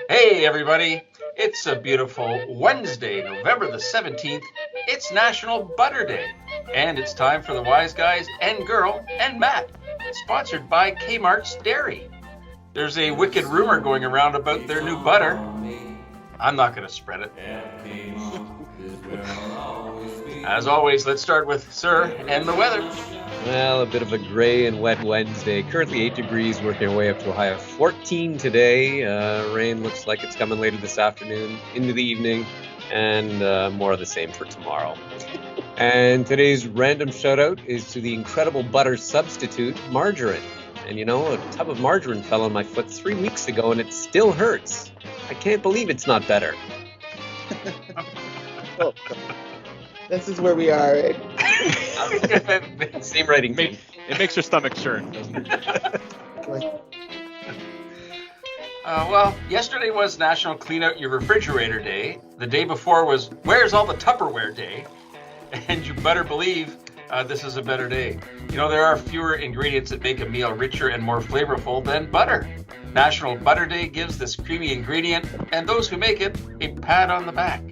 Hey, everybody. It's a beautiful Wednesday, November the 17th. It's National Butter Day. And it's time for the Wise Guys and Girl and Matt, sponsored by Kmart's Dairy. There's a wicked rumor going around about their new butter. I'm not going to spread it. As always, let's start with Sir and the weather. Well, a bit of a gray and wet Wednesday. Currently 8 degrees, working our way up to a high of 14 today. Rain looks like it's coming later this afternoon into the evening, and more of the same for tomorrow. And today's random shout out is to the incredible butter substitute, margarine. And you know, a tub of margarine fell on my foot 3 weeks ago, and it still hurts. I can't believe it's not better. Oh, this is where we are, right? Same writing. It makes your stomach churn, doesn't it? Well, yesterday was National Clean Out Your Refrigerator Day. The day before was Where's All the Tupperware Day. And you better believe this is a better day. You know, there are fewer ingredients that make a meal richer and more flavorful than butter. National Butter Day gives this creamy ingredient and those who make it a pat on the back.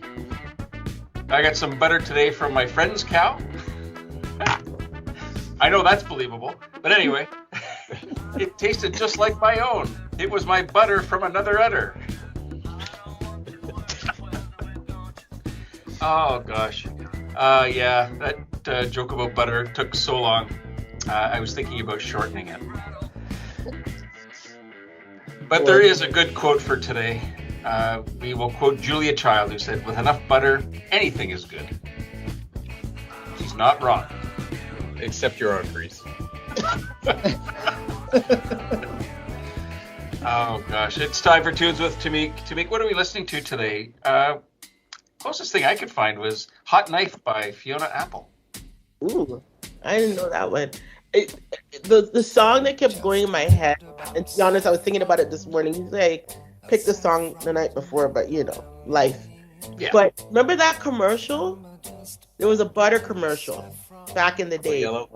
I got some butter today from my friend's cow. I know that's believable, but anyway, it tasted just like my own. It was my butter from another udder. Oh gosh. Yeah, that joke about butter took so long. I was thinking about shortening it. But there is a good quote for today. We will quote Julia Child, who said, "With enough butter, anything is good." She's not wrong. Except your arteries. Oh gosh, it's time for Tunes with Tamiq. Tamiq, what are we listening to today? Closest thing I could find was Hot Knife by Fiona Apple. Ooh, I didn't know that one. The song that kept going in my head, and to be honest, I was thinking about it this morning. Usually I picked the song the night before, but you know, life. Yeah. But remember that commercial? There was a butter commercial back in the day. Yellow.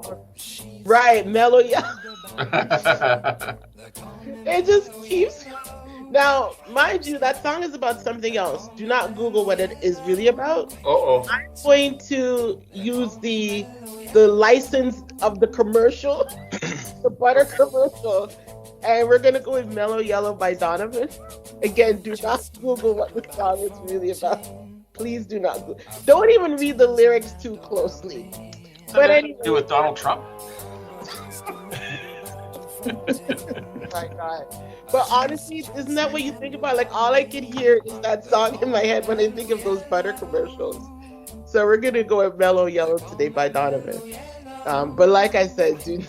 Right, Mellow Yellow. It just keeps. Now, mind you, that song is about something else. Do not Google what it is really about. Uh-oh. I'm going to use the license of the commercial, the butter commercial, and we're going to go with Mellow Yellow by Donovan. Again, do not Google what the song is really about. Please do not Google. Don't even read the lyrics too closely. But anyway. Do with Donald Trump? My God. But honestly, isn't that what you think about? Like, all I can hear is that song in my head when I think of those butter commercials. So we're going to go with Mellow Yellow today by Donovan. But like I said, do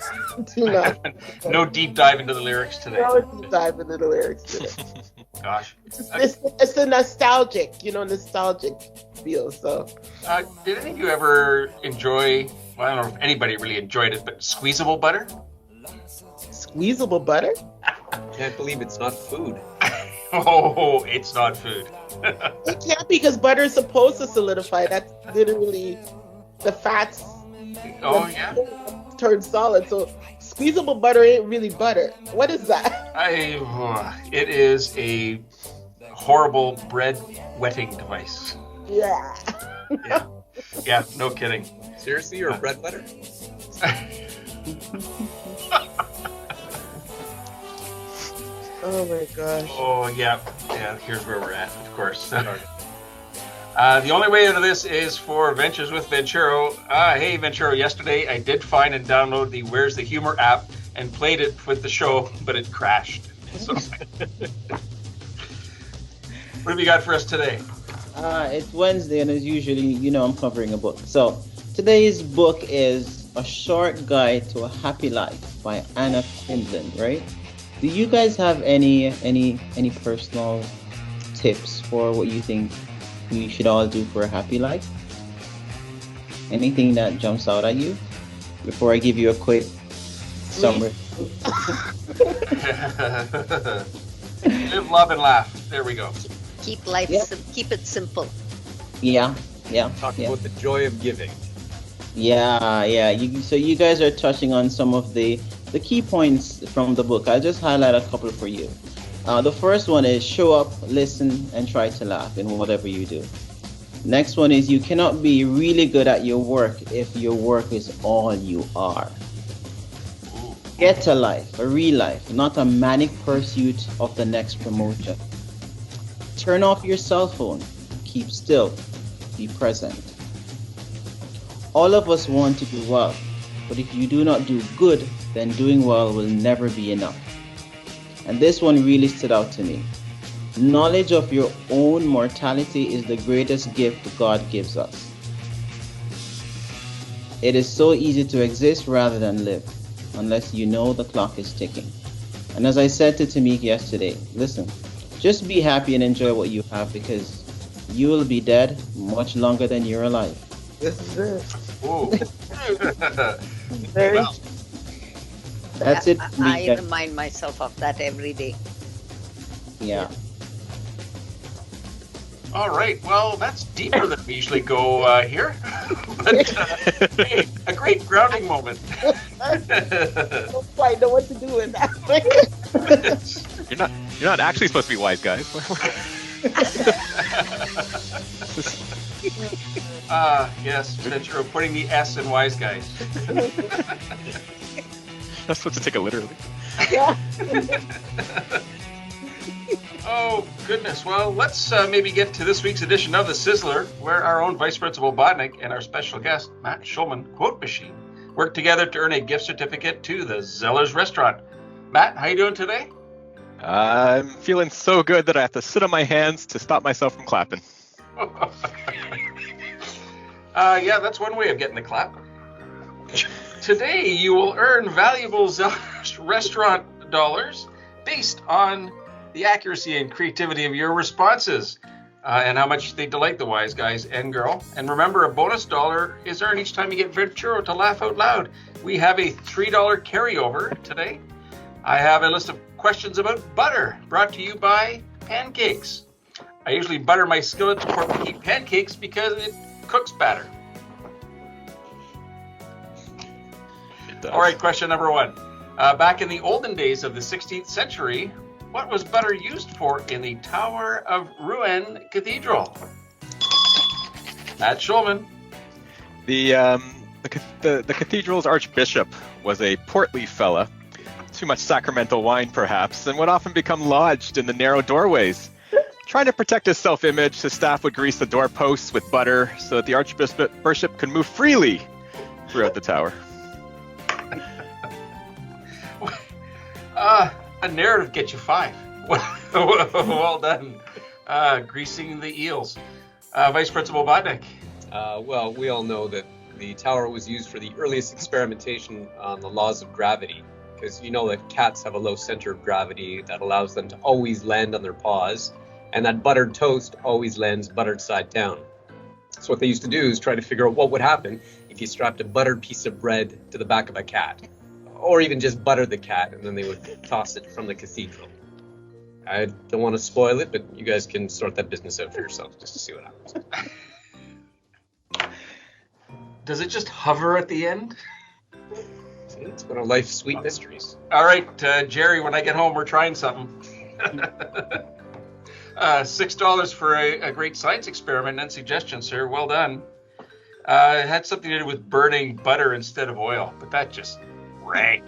not. No deep dive into the lyrics today. No deep dive into the lyrics today. Gosh. It's a nostalgic feel. So. Did any of you ever enjoy, well, I don't know if anybody really enjoyed it, but squeezable butter? Squeezable butter? Can't believe it's not food. Oh, it's not food. It can't be, because butter is supposed to solidify. That's literally the fats. Oh, yeah? Turn solid. So squeezable butter ain't really butter. What is that? It is a horrible bread wetting device. Yeah. Yeah, no kidding. Seriously, you're a bread butter? Oh my gosh. Oh, yeah. Yeah, here's where we're at, of course. The only way out of this is for Ventures with Venturo. Hey, Venturo, yesterday I did find and download the Where's the Humor app and played it with the show, but it crashed. So, what have you got for us today? It's Wednesday, and as usually, you know, I'm covering a book. So today's book is A Short Guide to a Happy Life by Anna Quindlen, right? Do you guys have any personal tips for what you think we should all do for a happy life? Anything that jumps out at you before I give you a quick summary? Live, love, and laugh. There we go. Keep life, keep it simple. Yeah. Talk about the joy of giving. Yeah. So you guys are touching on some of the key points from the book. I'll just highlight a couple for you. The first one is show up, listen, and try to laugh in whatever you do. Next one is you cannot be really good at your work if your work is all you are. Get a life, a real life, not a manic pursuit of the next promotion. Turn off your cell phone. Keep still. Be present. All of us want to do well, but if you do not do good, then doing well will never be enough. And this one really stood out to me. Knowledge of your own mortality is the greatest gift God gives us. It is so easy to exist rather than live, unless you know the clock is ticking. And as I said to Tamiq yesterday, listen, just be happy and enjoy what you have, because you will be dead much longer than you're alive. This is it. Ooh. Very Well, That's it for I me, guys. remind myself of that every day. Yeah. all right. Well, that's deeper than we usually go here. But hey, a great grounding moment. don't quite know what to do with that. You're not actually supposed to be wise, guys. Yes, Ventura putting the S in wise guys. Not supposed to take it literally. Yeah. Oh, goodness. Well, let's maybe get to this week's edition of the Sizzler, where our own Vice Principal Bodnick and our special guest, Matt Schulman, Quote Machine, work together to earn a gift certificate to the Zeller's Restaurant. Matt, how you doing today? I'm feeling so good that I have to sit on my hands to stop myself from clapping. Yeah, that's one way of getting the clap. Today, you will earn valuable Zeller's Restaurant dollars based on the accuracy and creativity of your responses and how much they delight the wise guys and girl. And remember, a bonus dollar is earned each time you get Venturo to laugh out loud. We have a $3 carryover today. I have a list of questions about butter brought to you by Pancakes. I usually butter my skillet before making pancakes because it cooks batter. It does. All right, question number one. Back in the olden days of the 16th century, what was butter used for in the Tower of Rouen Cathedral? Matt Schulman. The cathedral's archbishop was a portly fella, too much sacramental wine perhaps, and would often become lodged in the narrow doorways. Trying to protect his self-image, his staff would grease the doorposts with butter so that the archbishop could move freely throughout the tower. A narrative gets you 5. Well done. Greasing the eels. Vice Principal Bodnick. Well, we all know that the tower was used for the earliest experimentation on the laws of gravity, because you know that cats have a low center of gravity that allows them to always land on their paws, and that buttered toast always lands buttered side down. So what they used to do is try to figure out what would happen if you strapped a buttered piece of bread to the back of a cat, or even just butter the cat, and then they would toss it from the cathedral. I don't want to spoil it, but you guys can sort that business out for yourselves just to see what happens. Does it just hover at the end? See, it's one of life's sweet mysteries. All right, Jerry, when I get home, we're trying something. $6 for a great science experiment and suggestion, sir. Well done. It had something to do with burning butter instead of oil, but that just rank.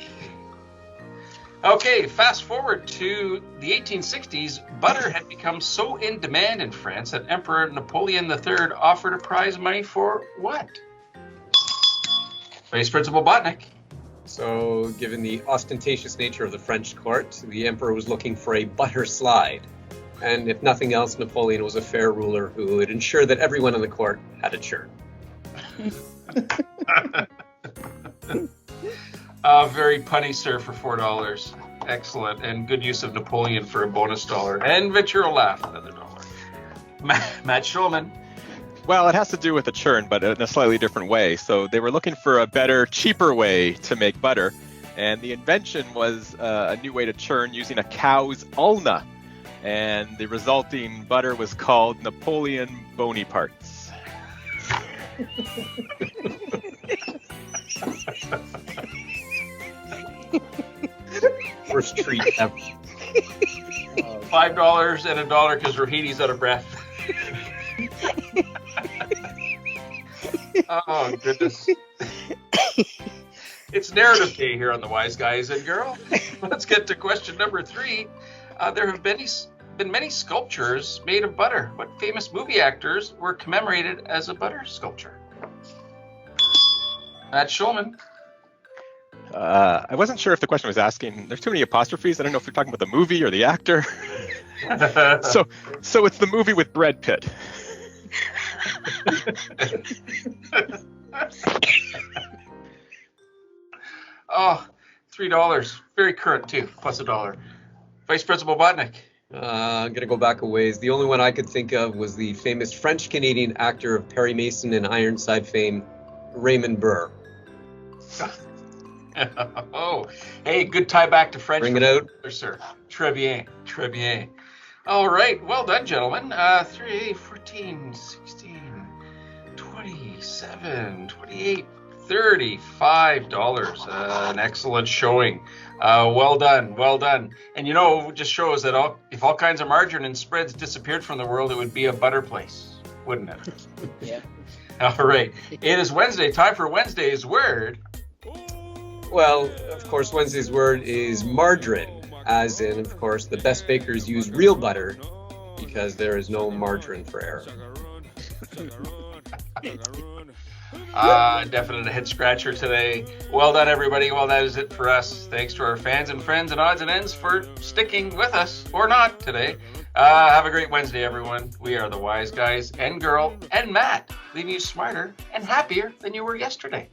Okay, fast forward to the 1860s. Butter had become so in demand in France that Emperor Napoleon III offered a prize money for what? Vice Principal Bodnick. So, given the ostentatious nature of the French court, the emperor was looking for a butter slide. And if nothing else, Napoleon was a fair ruler who would ensure that everyone in the court had a churn. Very punny, sir, for $4. Excellent. And good use of Napoleon for a bonus dollar. And Ventura laugh, another dollar. Matt Schulman. Well, it has to do with a churn, but in a slightly different way. So they were looking for a better, cheaper way to make butter. And the invention was a new way to churn using a cow's ulna. And the resulting butter was called Napoleon Bonaparte's. Worst treat ever. $5 and $1 because Rohini's out of breath. Oh, goodness. It's narrative day here on the Wise Guys and Girl. Let's get to question number 3. There have been many sculptures made of butter. What famous movie actors were commemorated as a butter sculpture? Matt Schulman. I wasn't sure if the question was asking. There's too many apostrophes. I don't know if you're talking about the movie or the actor. So it's the movie with Brad Pitt. Oh, $3. Very current, too, plus $1. Vice Principal Botnick. I'm going to go back a ways. The only one I could think of was the famous French-Canadian actor of Perry Mason and Ironside fame, Raymond Burr. Oh, hey, good tie back to French. Bring it out. Sir. Très bien. Très bien. All right. Well done, gentlemen. 3, 14, 16, 27, 28, $35. An excellent showing. Well done. Well done. And you know, it just shows that if all kinds of margarine and spreads disappeared from the world, it would be a butter place, wouldn't it? Yeah. All right. It is Wednesday. Time for Wednesday's word. Well, of course, Wednesday's word is margarine, as in, of course, the best bakers use real butter because there is no margarine for error. Definite head scratcher today. Well done, everybody. Well, that is it for us. Thanks to our fans and friends and odds and ends for sticking with us, or not, today. Have a great Wednesday, everyone. We are the Wise Guys and Girl and Matt, leaving you smarter and happier than you were yesterday.